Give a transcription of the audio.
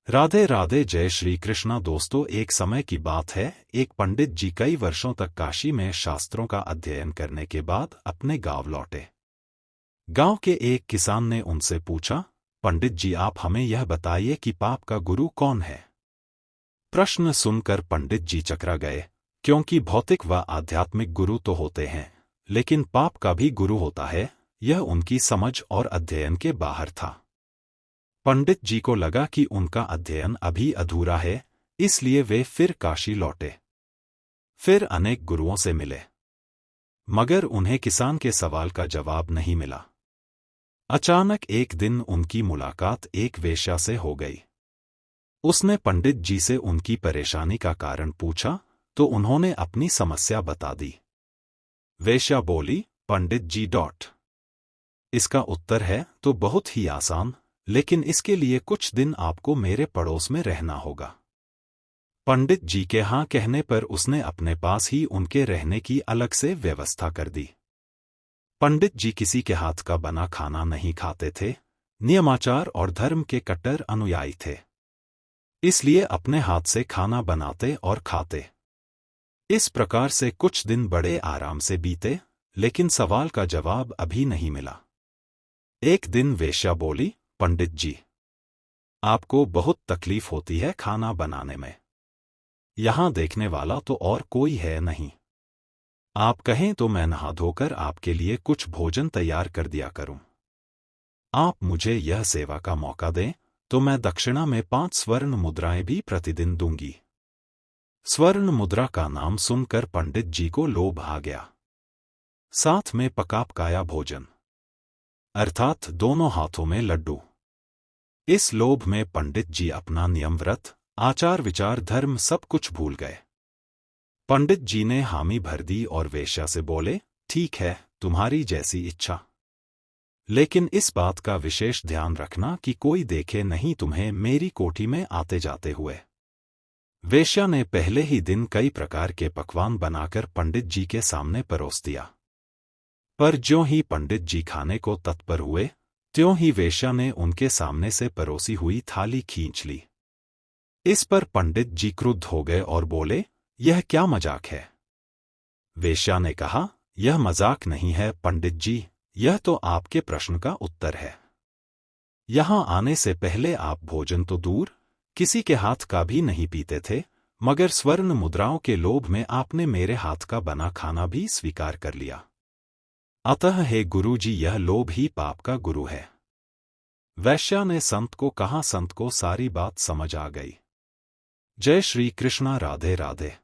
राधे राधे। जय श्री कृष्णा। दोस्तों, एक समय की बात है, एक पंडित जी कई वर्षों तक काशी में शास्त्रों का अध्ययन करने के बाद अपने गांव लौटे। गांव के एक किसान ने उनसे पूछा, पंडित जी, आप हमें यह बताइए कि पाप का गुरु कौन है। प्रश्न सुनकर पंडित जी चकरा गए, क्योंकि भौतिक व आध्यात्मिक गुरु तो होते हैं, लेकिन पाप का भी गुरु होता है, यह उनकी समझ और अध्ययन के बाहर था। पंडित जी को लगा कि उनका अध्ययन अभी अधूरा है, इसलिए वे फिर काशी लौटे। फिर अनेक गुरुओं से मिले, मगर उन्हें किसान के सवाल का जवाब नहीं मिला। अचानक एक दिन उनकी मुलाकात एक वेश्या से हो गई। उसने पंडित जी से उनकी परेशानी का कारण पूछा, तो उन्होंने अपनी समस्या बता दी। वेश्या बोली, पंडित जी इसका उत्तर है तो बहुत ही आसान, लेकिन इसके लिए कुछ दिन आपको मेरे पड़ोस में रहना होगा। पंडित जी के हाँ कहने पर उसने अपने पास ही उनके रहने की अलग से व्यवस्था कर दी। पंडित जी किसी के हाथ का बना खाना नहीं खाते थे, नियमाचार और धर्म के कट्टर अनुयायी थे, इसलिए अपने हाथ से खाना बनाते और खाते। इस प्रकार से कुछ दिन बड़े आराम से बीते, लेकिन सवाल का जवाब अभी नहीं मिला। एक दिन वेश्या बोली, पंडित जी, आपको बहुत तकलीफ होती है खाना बनाने में। यहां देखने वाला तो और कोई है नहीं। आप कहें तो मैं नहा धोकर आपके लिए कुछ भोजन तैयार कर दिया करूं। आप मुझे यह सेवा का मौका दें तो मैं दक्षिणा में 5 स्वर्ण मुद्राएं भी प्रतिदिन दूंगी। स्वर्ण मुद्रा का नाम सुनकर पंडित जी को लोभ आ गया। साथ में पका पकाया भोजन, अर्थात दोनों हाथों में लड्डू। इस लोभ में पंडित जी अपना नियम, व्रत, आचार विचार, धर्म सब कुछ भूल गए। पंडित जी ने हामी भर दी और वेश्या से बोले, ठीक है, तुम्हारी जैसी इच्छा, लेकिन इस बात का विशेष ध्यान रखना कि कोई देखे नहीं तुम्हें मेरी कोठी में आते जाते हुए। वेश्या ने पहले ही दिन कई प्रकार के पकवान बनाकर पंडित जी के सामने परोस दिया, पर ज्यों ही पंडित जी खाने को तत्पर हुए, त्यों ही वेश्या ने उनके सामने से परोसी हुई थाली खींच ली। इस पर पंडित जी क्रुद्ध हो गए और बोले, यह क्या मजाक है। वेश्या ने कहा, यह मजाक नहीं है पंडित जी, यह तो आपके प्रश्न का उत्तर है। यहां आने से पहले आप भोजन तो दूर, किसी के हाथ का भी नहीं पीते थे, मगर स्वर्ण मुद्राओं के लोभ में आपने मेरे हाथ का बना खाना भी स्वीकार कर लिया। अतः हे गुरु जी, यह लोभ ही पाप का गुरु है। वैश्या ने संत को कहा। संत को सारी बात समझ आ गई। जय श्री कृष्णा। राधे राधे।